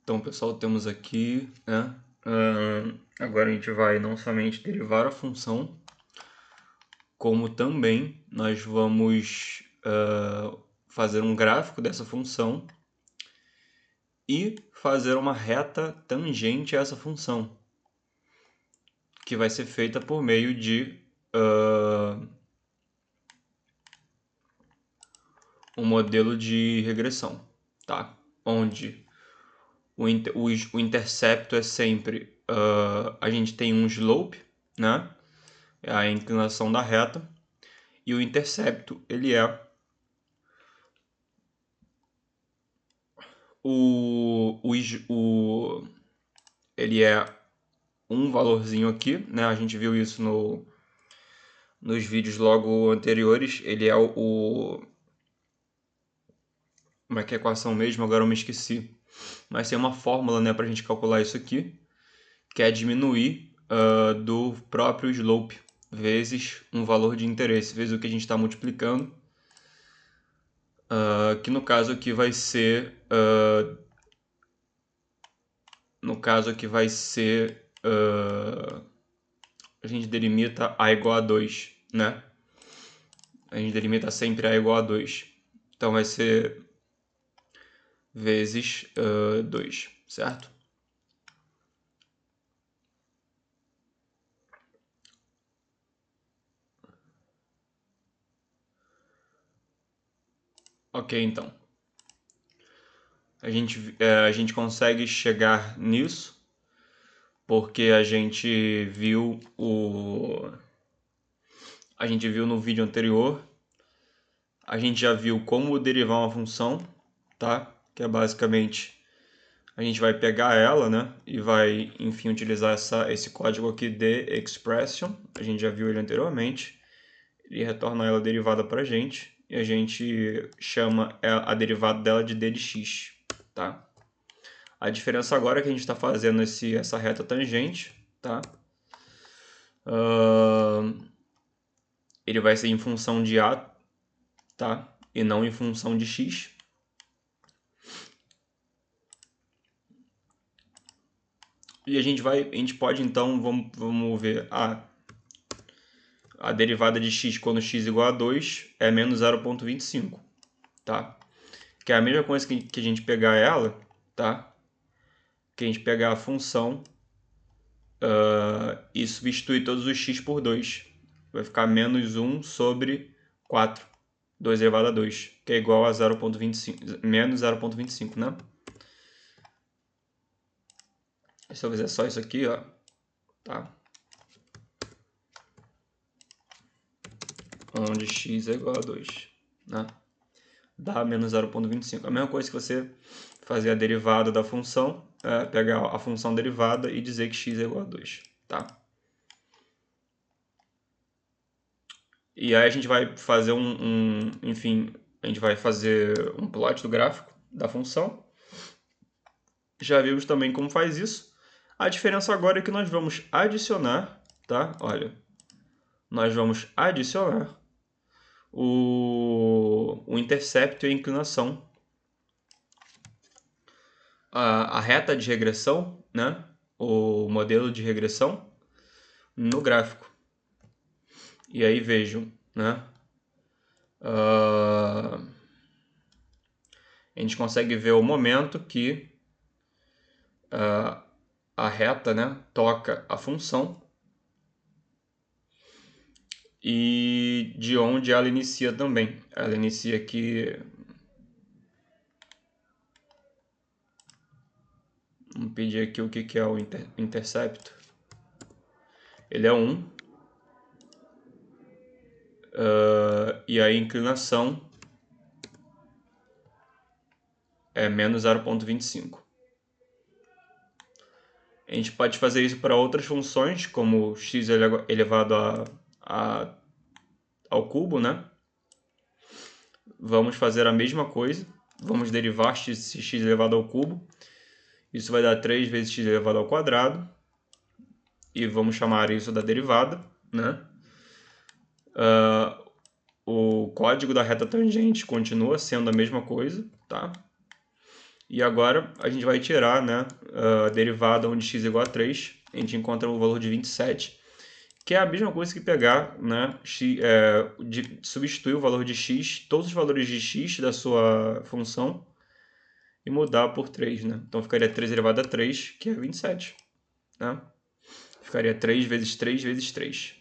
Então, pessoal, temos aqui, né? Agora a gente vai não somente derivar a função, como também nós vamos fazer um gráfico dessa função e fazer uma reta tangente a essa função, que vai ser feita por meio de um modelo de regressão, tá? Onde o intercepto é sempre a gente tem um slope, né? É a inclinação da reta, e o intercepto ele é ele é um valorzinho aqui, né? A gente viu isso nos vídeos logo anteriores. Ele é como é que é a equação mesmo? Agora eu me esqueci. Mas tem uma fórmula, né, para a gente calcular isso aqui, que é diminuir do próprio slope vezes um valor de interesse, vezes o que a gente está multiplicando, que no caso aqui vai ser a gente delimita a igual a 2, né? A gente delimita sempre a igual a 2. Então vai ser vezes 2, certo? Ok, então. A gente consegue chegar nisso porque a gente viu no vídeo anterior, a gente já viu como derivar uma função, tá? Que é basicamente a gente vai pegar ela, né? E vai, enfim, utilizar esse código aqui de expression. A gente já viu ele anteriormente. Ele retorna ela derivada pra gente. E a gente chama a derivada dela de d de x, tá? A diferença agora é que a gente está fazendo essa reta tangente, tá? Ele vai ser em função de a, tá? E não em função de x. E a gente pode então, vamos ver, a derivada de x quando x igual a 2 é menos 0,25, tá? Que é a mesma coisa que a gente pegar ela, tá? Que a gente pegar a função e substituir todos os x por 2. Vai ficar menos 1 sobre 4, 2 elevado a 2, que é igual a 0,25, menos 0,25, né? Se eu fizer só isso aqui, ó, tá? Onde x é igual a 2, né? Dá menos 0,25. A mesma coisa que você fazer a derivada da função, pegar a função derivada e dizer que x é igual a 2, tá? E aí a gente vai fazer enfim, a gente vai fazer um plot do gráfico da função. Já vimos também como faz isso. A diferença agora é que nós vamos adicionar, tá? Olha, nós vamos adicionar o intercepto e a inclinação, a reta de regressão, né? O modelo de regressão no gráfico. E aí vejam, né? A gente consegue ver o momento que a reta, né, toca a função e de onde ela inicia também. Ela inicia aqui. Vamos pedir aqui o que é o intercepto. Ele é 1. E a inclinação é menos 0,25. A gente pode fazer isso para outras funções, como x elevado ao cubo, né? Vamos fazer a mesma coisa. Vamos derivar x elevado ao cubo. Isso vai dar 3 vezes x elevado ao quadrado. E vamos chamar isso da derivada, né? O código da reta tangente continua sendo a mesma coisa, tá? E agora a gente vai tirar, né, a derivada onde x é igual a 3. A gente encontra o valor de 27, que é a mesma coisa que pegar, né, substituir o valor de x, todos os valores de x da sua função, e mudar por 3, né? Então ficaria 3 elevado a 3, que é 27, né? Ficaria 3 vezes 3 vezes 3.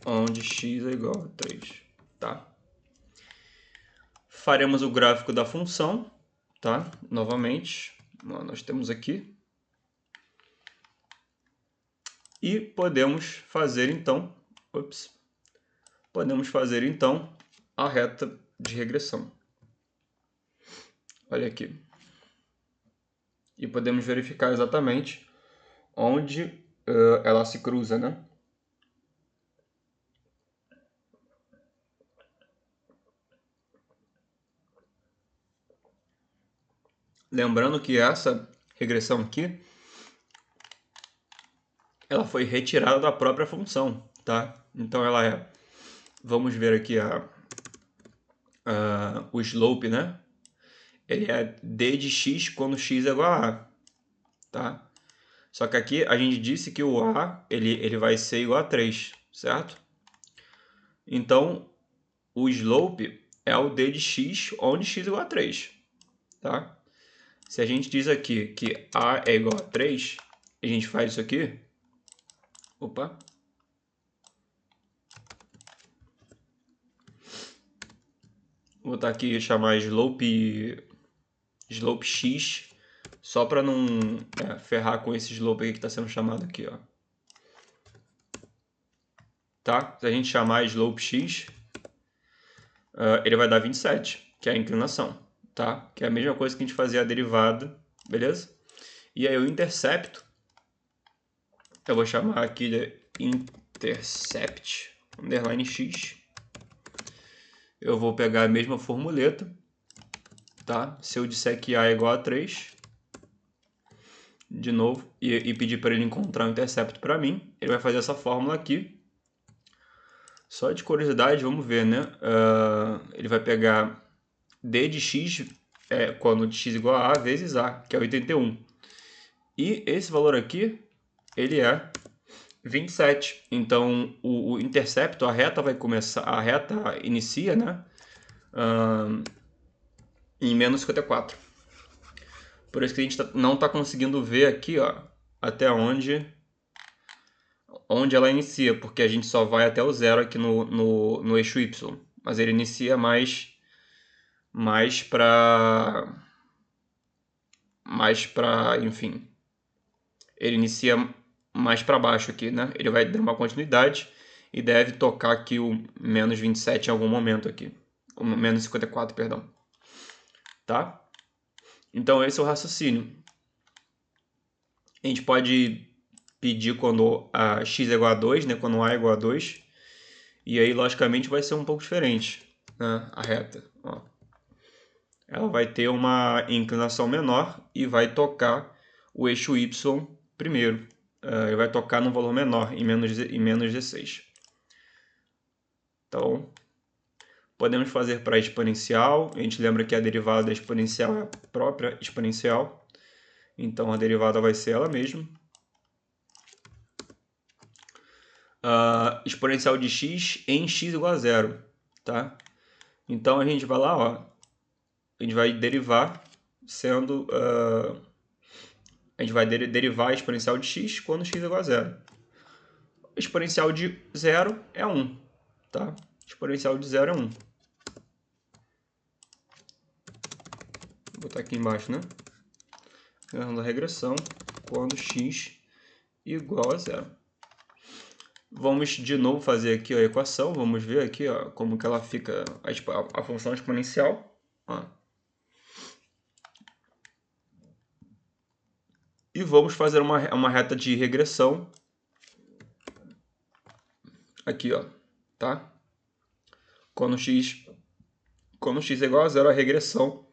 Onde x é igual a 3, tá? Faremos o gráfico da função, tá? Novamente, nós temos aqui. E podemos fazer então, a reta de regressão. Olha aqui. E podemos verificar exatamente onde ela se cruza, né? Lembrando que essa regressão aqui, ela foi retirada da própria função, tá? Então ela é, vamos ver aqui o slope, né? Ele é d de x quando x é igual a a, tá? Só que aqui a gente disse que o a ele vai ser igual a 3, certo? Então o slope é o d de x onde x é igual a 3, tá? Se a gente diz aqui que a é igual a 3, a gente faz isso aqui. Opa! Vou botar aqui e chamar slope x, só para não ferrar com esse slope aqui que está sendo chamado aqui, ó. Tá? Se a gente chamar slope x, ele vai dar 27, que é a inclinação, tá? Que é a mesma coisa que a gente fazia a derivada, beleza? E aí o intercepto, eu vou chamar aqui de intercept underline x. Eu vou pegar a mesma formuleta, tá? Se eu disser que a é igual a 3, de novo, e pedir para ele encontrar o intercepto para mim, ele vai fazer essa fórmula aqui. Só de curiosidade, vamos ver, né? Ele vai pegar d de x, quando de x igual a vezes a, que é 81. E esse valor aqui, ele é 27. Então, o intercepto, a reta inicia, né? Em menos 54. Por isso que a gente não está conseguindo ver aqui, ó, até onde ela inicia, porque a gente só vai até o zero aqui no eixo y. Mas ele inicia mais para, enfim, ele inicia mais para baixo aqui, né? Ele vai dar uma continuidade e deve tocar aqui o menos 27 em algum momento aqui. O menos 54, perdão. Tá? Então esse é o raciocínio. A gente pode pedir quando a x é igual a 2, né? Quando a é igual a 2. E aí, logicamente, vai ser um pouco diferente, né? A reta. Ó. Ela vai ter uma inclinação menor e vai tocar o eixo y primeiro. Ele vai tocar num valor menor, em menos 16. Então, podemos fazer para a exponencial. A gente lembra que a derivada da exponencial é a própria exponencial. Então, a derivada vai ser ela mesma. Exponencial de x em x igual a 0. Tá? Então, a gente vai lá, ó. A gente vai derivar sendo... a gente vai derivar a exponencial de x quando x é igual a 0. A exponencial de 0 é 1. Tá? Exponencial de 0 é 1. Vou botar aqui embaixo, né? Da regressão quando x igual a 0. Vamos de novo fazer aqui a equação. Vamos ver aqui, ó, como que ela fica a função exponencial. Ó. E vamos fazer uma reta de regressão aqui, ó, tá? Quando x é igual a 0, a regressão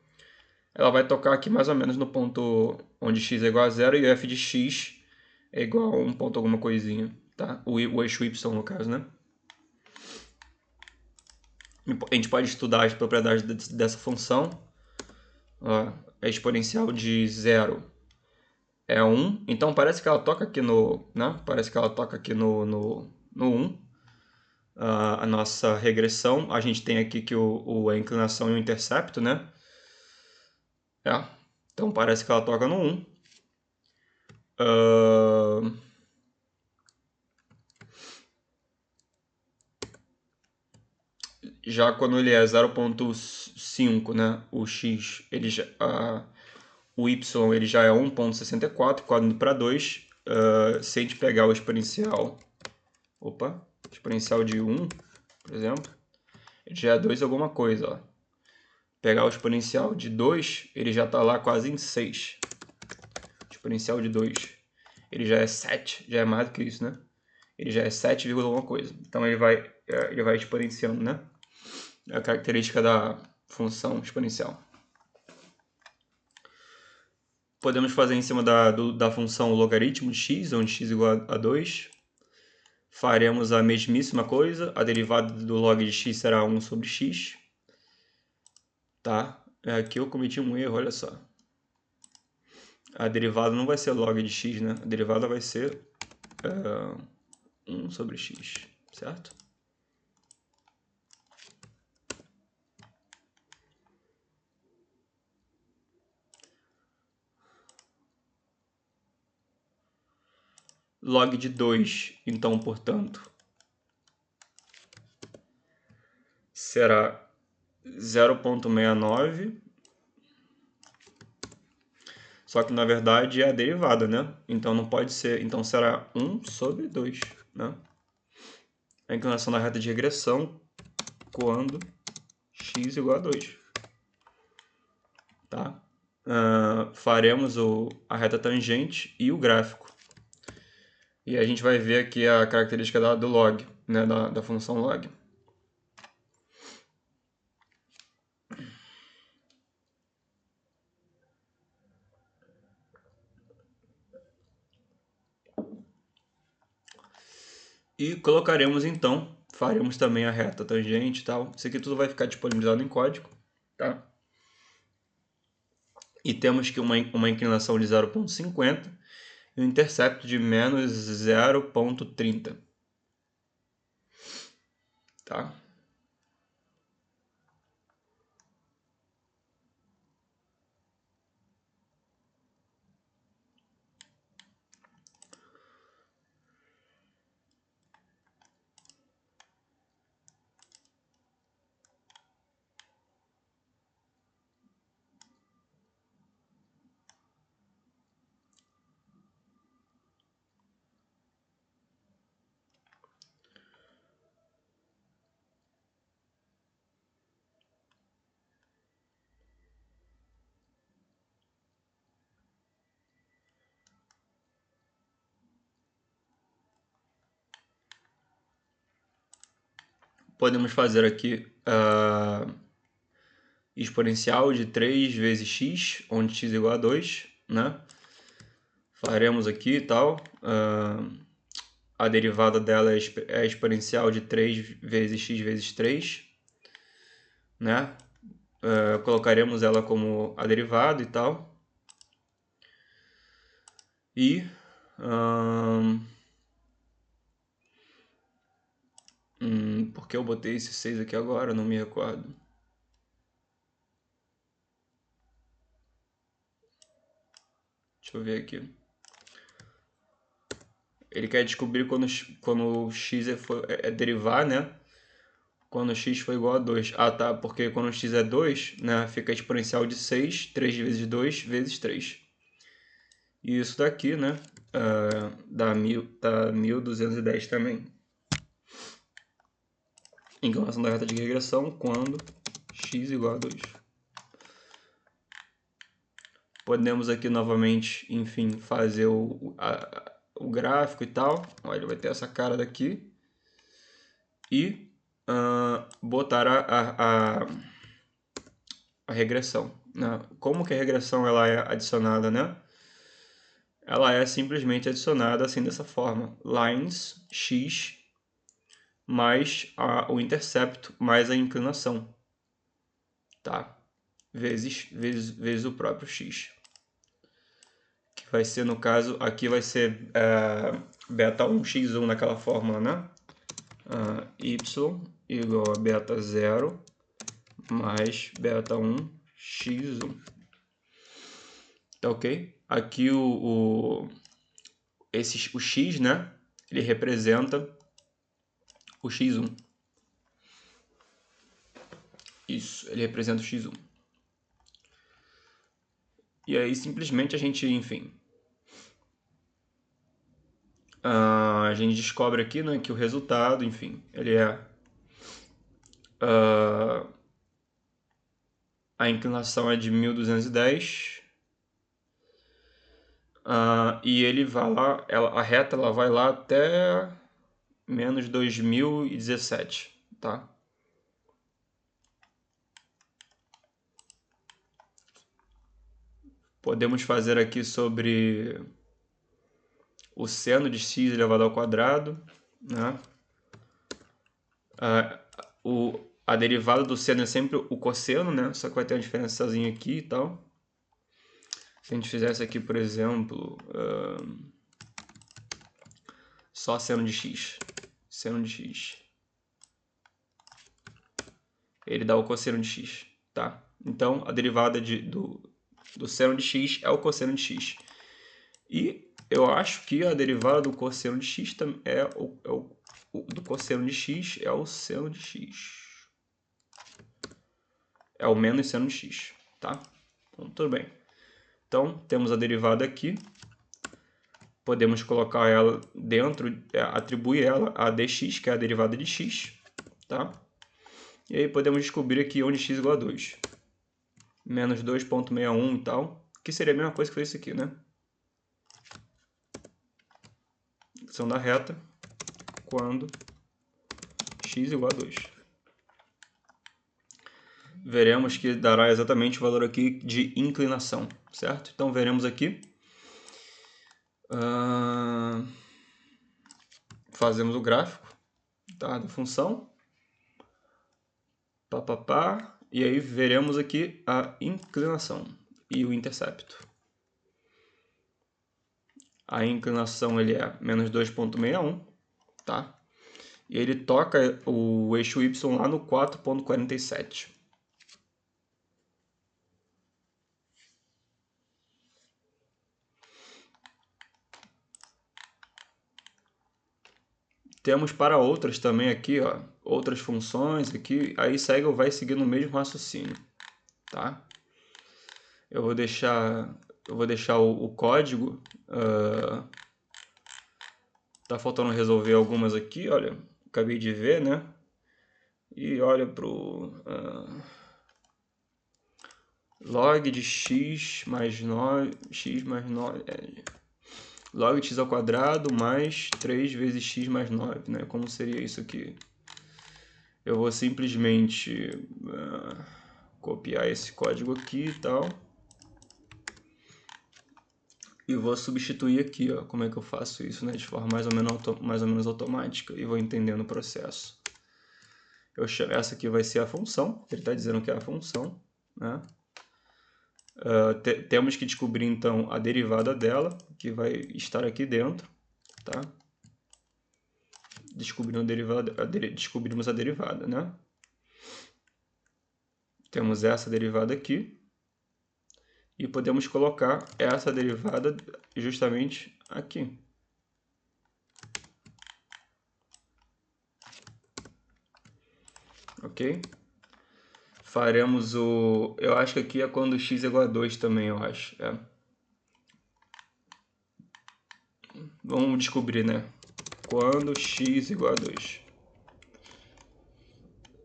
ela vai tocar aqui mais ou menos no ponto onde x é igual a 0 e o f de x é igual a 1 ponto alguma coisinha, tá? O eixo y, no caso, né? A gente pode estudar as propriedades dessa função Ó, a exponencial de 0 é 1. Então parece que ela toca aqui no, né? Parece que ela toca aqui no 1. A nossa regressão, a gente tem aqui que a inclinação e o intercepto, né? Então parece que ela toca no 1. Já quando ele é 0.5, né? O x, o y ele já é 1.64, quando indo para 2, se a gente pegar o exponencial, exponencial de 1, por exemplo, ele já é 2 alguma coisa, ó. Pegar o exponencial de 2, ele já está lá quase em 6. Exponencial de 2, ele já é 7, já é mais do que isso, né? Ele já é 7, alguma coisa. Então ele vai exponenciando, né? É a característica da função exponencial. Podemos fazer em cima da função logaritmo de x, onde x igual a 2. Faremos a mesmíssima coisa. A derivada do log de x será 1 sobre x. Tá? Aqui eu cometi um erro, olha só. A derivada não vai ser log de x, né? A derivada vai ser 1 sobre x, certo? Log de 2, então, portanto, será 0.69. Só que na verdade é a derivada, né? Então não pode ser. Então será 1 sobre 2, né? A inclinação da reta de regressão quando x igual a 2. Tá? Faremos a reta tangente e o gráfico. E a gente vai ver aqui a característica do log, né? da função log. E colocaremos então, faremos também a reta tangente e tal. Isso aqui tudo vai ficar disponibilizado em código, tá? E temos que uma inclinação de 0.50 e um intercepto de menos 0.30. Tá? Podemos fazer aqui exponencial de 3 vezes x, onde x é igual a 2, né? Faremos aqui e tal. A derivada dela é exponencial de 3 vezes x vezes 3, né? Colocaremos ela como a derivada e tal. E por que eu botei esse 6 aqui agora? Não me recordo. Deixa eu ver aqui. Ele quer descobrir quando x é derivar, né? Quando x for igual a 2. Ah, tá. Porque quando x é 2, né? Fica exponencial de 6, 3 vezes 2 vezes 3. E isso daqui, né? Dá 1210 também. Inclinação da reta de regressão quando x igual a 2. Podemos aqui novamente, enfim, fazer o gráfico e tal. Olha, ele vai ter essa cara daqui. E botar a regressão, né? Como que a regressão ela é adicionada, né? Ela é simplesmente adicionada assim dessa forma: lines x mais o intercepto mais a inclinação, tá? vezes o próprio x. Que vai ser, no caso, aqui vai ser beta 1 x1 naquela fórmula, né? Y igual a beta 0 mais beta 1 x1. Tá ok? Aqui o x, né? Ele representa o x1. Isso, ele representa o x1. E aí, simplesmente, a gente, enfim... a gente descobre aqui, né, que o resultado, enfim, ele é... a inclinação é de 1210. E ele vai lá... a reta ela vai lá até menos 2017, tá? Podemos fazer aqui sobre o seno de x elevado ao quadrado, né? A derivada do seno é sempre o cosseno, né? Só que vai ter uma diferençazinha aqui e tal. Se a gente fizesse aqui, por exemplo, só seno de x. Seno de x. Ele dá o cosseno de x, tá? Então, a derivada do seno de x é o cosseno de x. E eu acho que a derivada do cosseno de x do cosseno de x é o seno de x. É o menos seno de x, tá? Então, tudo bem. Então, temos a derivada aqui. Podemos colocar ela dentro, atribuir ela a dx, que é a derivada de x, tá? E aí podemos descobrir aqui onde x é igual a 2. Menos 2,61 e tal, que seria a mesma coisa que foi isso aqui, né? São da reta quando x é igual a 2. Veremos que dará exatamente o valor aqui de inclinação, certo? Então veremos aqui. Fazemos o gráfico, tá, da função. E aí veremos aqui a inclinação e o intercepto. A inclinação ele é menos 2,61, tá? E ele toca o eixo y lá no 4,47. Temos para outras também aqui, ó, outras funções aqui, aí vai seguir no mesmo raciocínio, tá? Eu vou deixar o código, tá faltando resolver algumas aqui, olha, acabei de ver, né? E olha pro log de x mais 9, log de x ao quadrado mais 3 vezes x mais 9, né? Como seria isso aqui? Eu vou simplesmente copiar esse código aqui e tal. E vou substituir aqui, ó, como é que eu faço isso, né? De forma mais ou menos automática. E vou entendendo o processo. Essa aqui vai ser a função, ele está dizendo que é a função, né? Temos que descobrir, então, a derivada dela, que vai estar aqui dentro, tá? Descobrimos a derivada, né? Temos essa derivada aqui. E podemos colocar essa derivada justamente aqui. Ok? Faremos o... Eu acho que aqui é quando x é igual a 2 também, eu acho. Vamos descobrir, né? Quando x é igual a 2.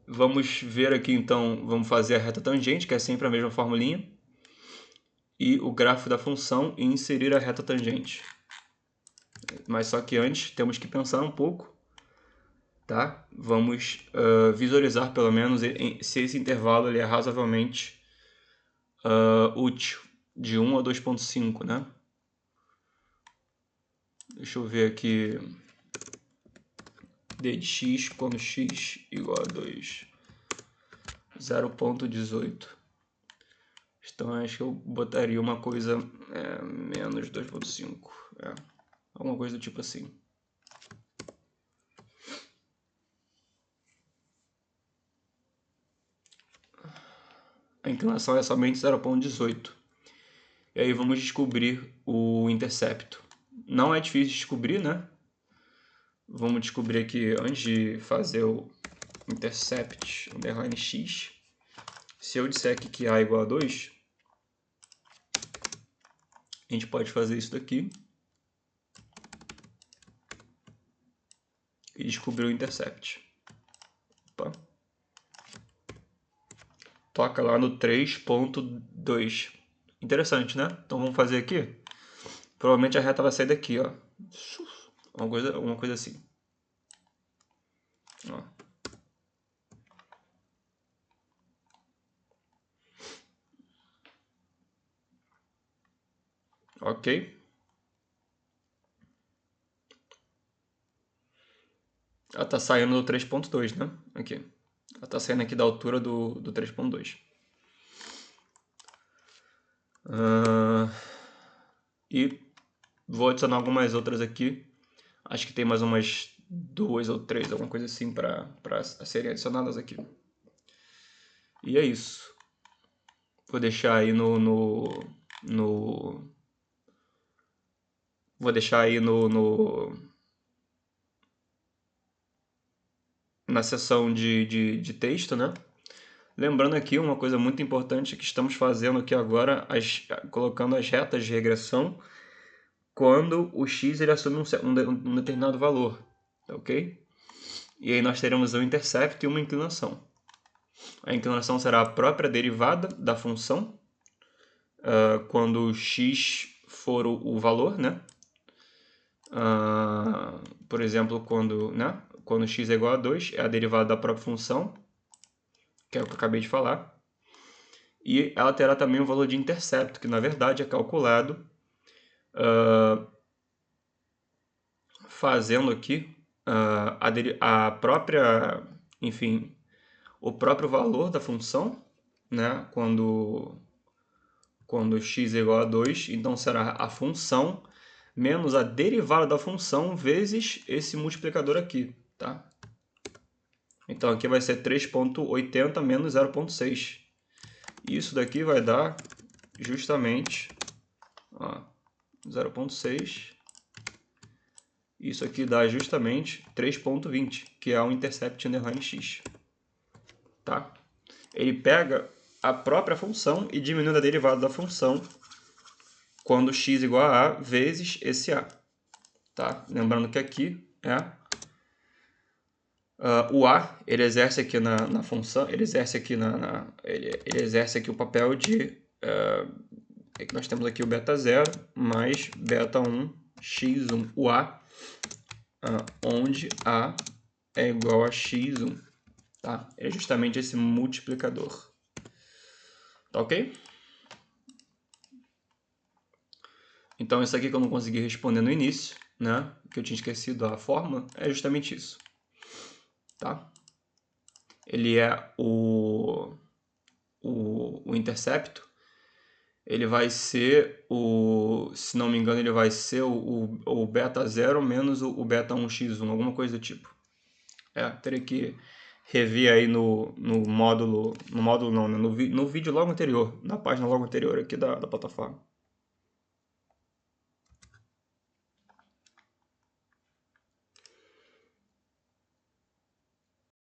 Vamos ver aqui, então, vamos fazer a reta tangente, que é sempre a mesma formulinha. E o gráfico da função e inserir a reta tangente. Mas só que antes temos que pensar um pouco, tá? Vamos visualizar pelo menos se esse intervalo ele é razoavelmente útil, de 1 a 2,5, né? Deixa eu ver aqui, d de x quando x igual a 2, 0,18. Então acho que eu botaria uma coisa menos 2.5. Alguma coisa do tipo assim. A inclinação é somente 0.18. E aí vamos descobrir o intercepto. Não é difícil de descobrir, né? Vamos descobrir aqui, antes de fazer o intercept underline x, se eu disser aqui que a é igual a 2, a gente pode fazer isso daqui e descobrir o intercept. Opa. Toca lá no 3.2. Interessante, né? Então vamos fazer aqui. Provavelmente a reta vai sair daqui, ó. Uma coisa assim. Ó. Ok. Ela tá saindo do 3.2, né? Aqui. Ela tá saindo aqui da altura do 3.2. E vou adicionar algumas outras aqui. Acho que tem mais umas 2 ou 3, alguma coisa assim, para serem adicionadas aqui. E é isso. Vou deixar aí vou deixar aí na seção de texto, né? Lembrando aqui uma coisa muito importante que estamos fazendo aqui agora, colocando as retas de regressão quando o x ele assume um determinado valor, ok? E aí nós teremos um intercepto e uma inclinação. A inclinação será a própria derivada da função, quando x for o valor, né? Por exemplo, quando x é igual a 2, é a derivada da própria função, que é o que eu acabei de falar. E ela terá também o valor de intercepto, que na verdade é calculado fazendo aqui a própria, enfim, o próprio valor da função, né? Quando x é igual a 2, então será a função menos a derivada da função vezes esse multiplicador aqui, tá? Então aqui vai ser 3.80 menos 0.6. Isso daqui vai dar justamente 0.6. Isso aqui dá justamente 3.20, que é o intercept underline x. Tá? Ele pega a própria função e diminui a derivada da função quando x igual a a vezes esse a. Tá? Lembrando que aqui o a, ele exerce aqui na função, ele exerce aqui ele exerce aqui o papel de que nós temos aqui o beta 0 mais beta 1 x1, o a, onde a é igual a x1, tá? É justamente esse multiplicador, tá ok? Então isso aqui que eu não consegui responder no início, né, que eu tinha esquecido a fórmula, é justamente isso, tá? Ele é o intercepto, ele vai ser se não me engano, ele vai ser o beta 0 menos o beta 1x1, alguma coisa do tipo. Teria que rever aí no módulo não, né? No vídeo logo anterior, na página logo anterior aqui da plataforma.